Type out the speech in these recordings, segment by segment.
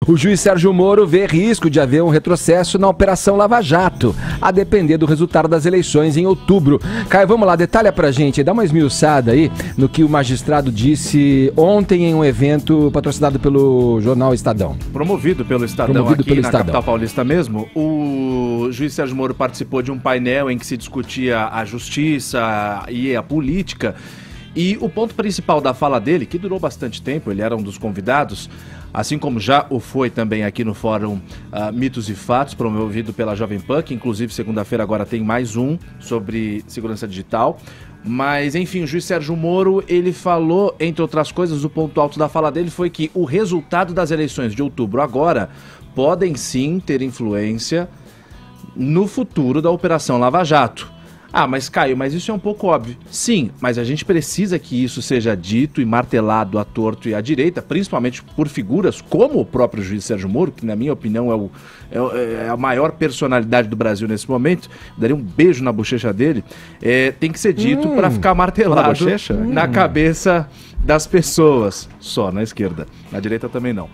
O juiz Sérgio Moro vê risco de haver um retrocesso na Operação Lava Jato, a depender do resultado das eleições em outubro. Caio, vamos lá, detalha pra gente, dá uma esmiuçada aí no que o magistrado disse ontem em um evento patrocinado pelo jornal Estadão. Promovido pelo Estadão capital paulista mesmo. O juiz Sérgio Moro participou de um painel em que se discutia a justiça e a política. E o ponto principal da fala dele, que durou bastante tempo, ele era um dos convidados, assim como já o foi também aqui no Fórum Mitos e Fatos, promovido pela Jovem Pan, que inclusive segunda-feira agora tem mais um sobre segurança digital. Mas, enfim, o juiz Sérgio Moro, ele falou, entre outras coisas, o ponto alto da fala dele foi que o resultado das eleições de outubro agora podem sim ter influência no futuro da Operação Lava Jato. Ah, mas Caio, mas isso é um pouco óbvio. Sim, mas a gente precisa que isso seja dito e martelado à torto e à direita, principalmente por figuras como o próprio juiz Sérgio Moro, que na minha opinião é a maior personalidade do Brasil nesse momento. Daria um beijo na bochecha dele. Tem que ser dito para ficar martelado na cabeça das pessoas. Só na esquerda, na direita também não.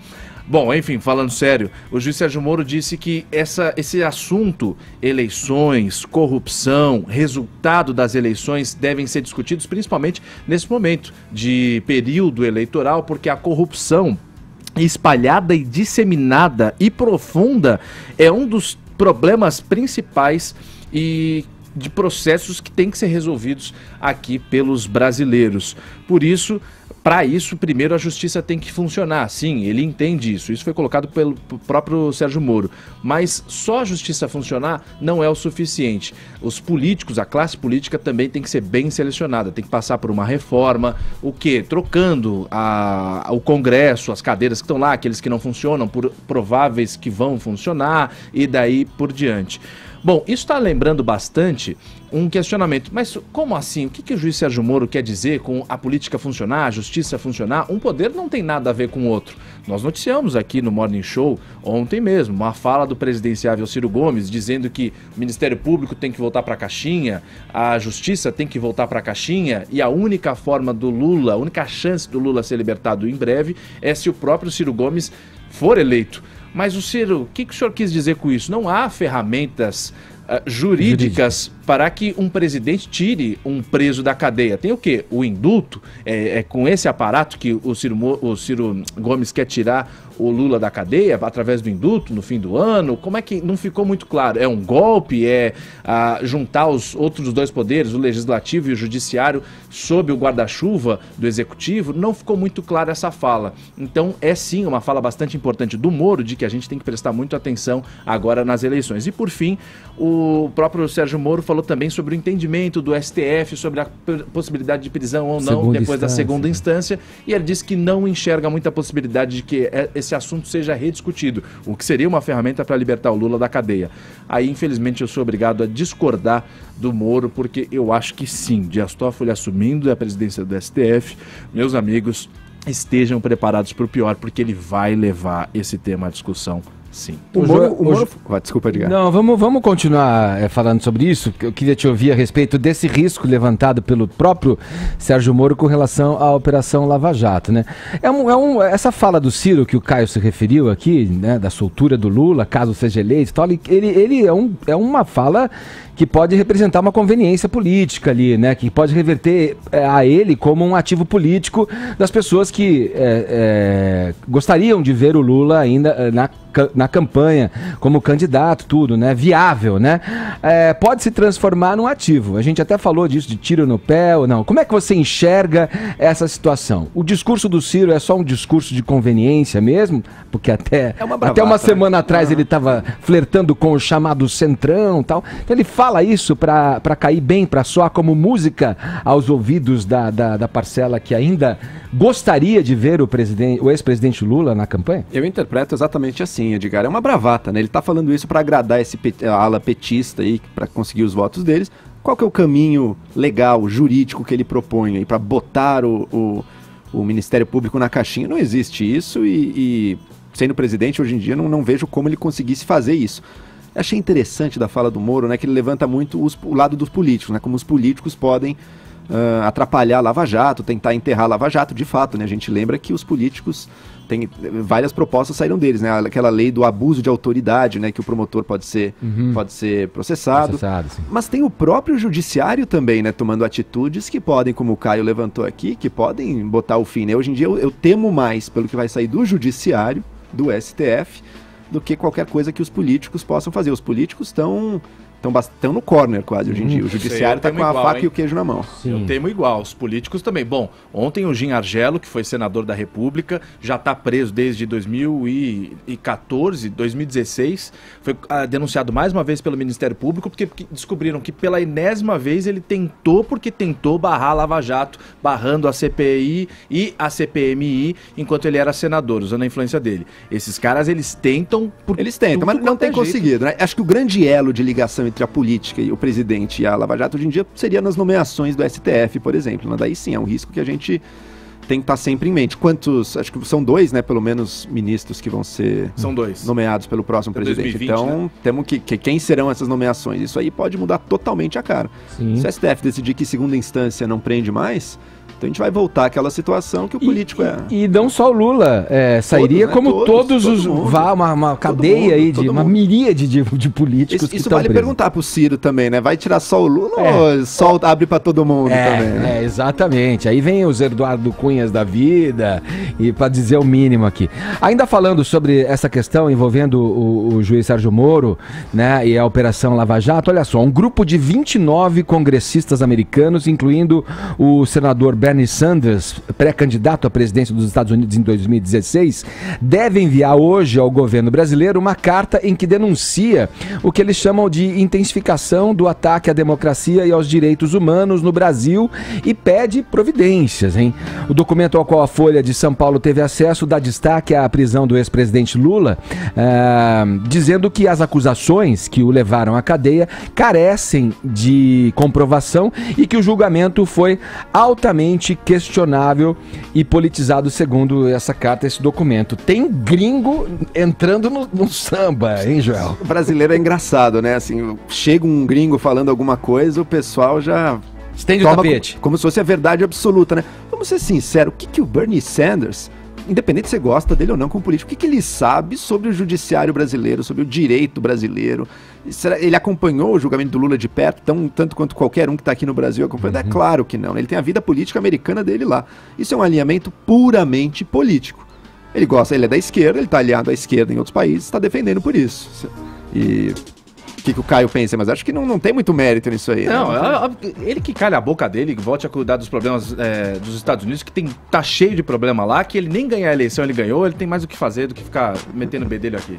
Bom, enfim, falando sério, o juiz Sérgio Moro disse que esse assunto, eleições, corrupção, resultado das eleições, devem ser discutidos principalmente nesse momento de período eleitoral, porque a corrupção espalhada e disseminada e profunda é um dos problemas principais e de processos que têm que ser resolvidos aqui pelos brasileiros. Por isso, para isso, primeiro a justiça tem que funcionar. Sim, ele entende isso. Isso foi colocado pelo próprio Sérgio Moro. Mas só a justiça funcionar não é o suficiente. Os políticos, a classe política também tem que ser bem selecionada. Tem que passar por uma reforma. O quê? Trocando o Congresso, as cadeiras que estão lá, aqueles que não funcionam, por prováveis que vão funcionar e daí por diante. Bom, isso está lembrando bastante um questionamento. Mas como assim? O que o juiz Sérgio Moro quer dizer com a política funcionar, a justiça funcionar? Um poder não tem nada a ver com o outro. Nós noticiamos aqui no Morning Show, ontem mesmo, uma fala do presidenciável Ciro Gomes dizendo que o Ministério Público tem que voltar para a caixinha, a justiça tem que voltar para a caixinha e a única forma do Lula, a única chance do Lula ser libertado em breve é se o próprio Ciro Gomes for eleito. Mas o Ciro, o que o senhor quis dizer com isso? Não há ferramentas jurídicas para que um presidente tire um preso da cadeia. Tem o quê? O indulto? É com esse aparato que o Ciro Gomes quer tirar o Lula da cadeia, através do indulto, no fim do ano? Como é que não ficou muito claro? É um golpe? É juntar os outros dois poderes, o legislativo e o judiciário, sob o guarda-chuva do executivo? Não ficou muito clara essa fala. Então, é sim uma fala bastante importante do Moro, de que a gente tem que prestar muita atenção agora nas eleições. E, por fim, o próprio Sérgio Moro falou também sobre o entendimento do STF, sobre a possibilidade de prisão ou não depois da segunda instância, e ele disse que não enxerga muita possibilidade de que esse assunto seja rediscutido, o que seria uma ferramenta para libertar o Lula da cadeia. Aí, infelizmente, eu sou obrigado a discordar do Moro, porque eu acho que sim, Dias Toffoli assumindo a presidência do STF, meus amigos, estejam preparados para o pior, porque ele vai levar esse tema à discussão. Sim. Desculpa, Edgar. Não, vamos continuar falando sobre isso. Eu queria te ouvir a respeito desse risco levantado pelo próprio Sérgio Moro com relação à Operação Lava Jato, né? Essa fala do Ciro que o Caio se referiu aqui, né, da soltura do Lula, caso seja eleito, ele é uma fala que pode representar uma conveniência política ali, né? Que pode reverter a ele como um ativo político das pessoas que gostariam de ver o Lula ainda na campanha, como candidato, tudo, né? Viável, né? Pode se transformar num ativo. A gente até falou disso, de tiro no pé ou não. Como é que você enxerga essa situação? O discurso do Ciro é só um discurso de conveniência mesmo? Porque até uma semana atrás ele estava flertando com o chamado Centrão e tal. Então ele fala isso para cair bem, para soar como música aos ouvidos da parcela que ainda gostaria de ver o ex-presidente Lula na campanha? Eu interpreto exatamente assim, Edgar. É uma bravata, né? Ele tá falando isso para agradar a ala petista aí, para conseguir os votos deles. Qual que é o caminho legal, jurídico que ele propõe aí para botar o Ministério Público na caixinha? Não existe isso e sendo presidente hoje em dia não vejo como ele conseguisse fazer isso. Achei interessante da fala do Moro, né, que ele levanta muito o lado dos políticos, né, como os políticos podem atrapalhar a Lava Jato, tentar enterrar a Lava Jato. De fato, né, a gente lembra que os políticos tem várias propostas saíram deles, né? Aquela lei do abuso de autoridade, né? Que o promotor pode ser processado. Mas tem o próprio judiciário também, né? Tomando atitudes que podem, como o Caio levantou aqui, que podem botar o fim, né? Hoje em dia eu temo mais pelo que vai sair do judiciário, do STF, do que qualquer coisa que os políticos possam fazer. Os políticos estão no corner quase hoje em dia. O judiciário está com a faca e o queijo na mão. Sim. Eu temo igual. Os políticos também. Bom, ontem o Gin Argello, que foi senador da República, já está preso desde 2014, 2016. Foi denunciado mais uma vez pelo Ministério Público, porque descobriram que pela enésima vez ele tentou barrar a Lava Jato, barrando a CPI e a CPMI, enquanto ele era senador, usando a influência dele. Esses caras, eles tentam, mas não tem conseguido, né? Acho que o grande elo de ligação entre a política e o presidente e a Lava Jato hoje em dia seria nas nomeações do STF, por exemplo. Mas daí sim, é um risco que a gente tem que estar sempre em mente. Acho que são 2, né, pelo menos, ministros que vão ser nomeados pelo próximo presidente. 2020, então, né? Temos que quem serão essas nomeações? Isso aí pode mudar totalmente a cara. Sim. Se o STF decidir que segunda instância não prende mais, então a gente vai voltar àquela situação que o político E não só o Lula sairia, todos, né? Como todos os... Uma cadeia aí, uma miríade de políticos que isso vale presos. Perguntar pro Ciro também, né? Vai tirar só o Lula ou só abre pra todo mundo também? Né? Exatamente. Aí vem os Eduardo Cunhas da vida, e para dizer o mínimo aqui. Ainda falando sobre essa questão envolvendo o juiz Sérgio Moro, né, e a Operação Lava Jato, olha só, um grupo de 29 congressistas americanos, incluindo o senador Bernie Sanders, pré-candidato à presidência dos Estados Unidos em 2016, deve enviar hoje ao governo brasileiro uma carta em que denuncia o que eles chamam de intensificação do ataque à democracia e aos direitos humanos no Brasil e pede providências, hein? O documento ao qual a Folha de São Paulo teve acesso dá destaque à prisão do ex-presidente Lula, dizendo que as acusações que o levaram à cadeia carecem de comprovação e que o julgamento foi altamente questionável e politizado, segundo essa carta, esse documento. Tem gringo entrando no samba, hein, Joel? O brasileiro é engraçado, né? Assim, chega um gringo falando alguma coisa, o pessoal já estende o tapete. Como se fosse a verdade absoluta, né? Vamos ser sinceros, o que o Bernie Sanders, independente se você gosta dele ou não como político, o que ele sabe sobre o judiciário brasileiro, sobre o direito brasileiro? Ele acompanhou o julgamento do Lula de perto, tanto quanto qualquer um que está aqui no Brasil acompanhando? É claro que não. Ele tem a vida política americana dele lá. Isso é um alinhamento puramente político. Ele é da esquerda, ele está aliado à esquerda em outros países, está defendendo por isso. E o que o Caio pensa? Mas acho que não tem muito mérito nisso aí. Não, ele que calha a boca dele, que volte a cuidar dos problemas dos Estados Unidos, que tá cheio de problema lá, que ele nem ganhar a eleição ele ganhou, ele tem mais o que fazer do que ficar metendo o bedelho aqui.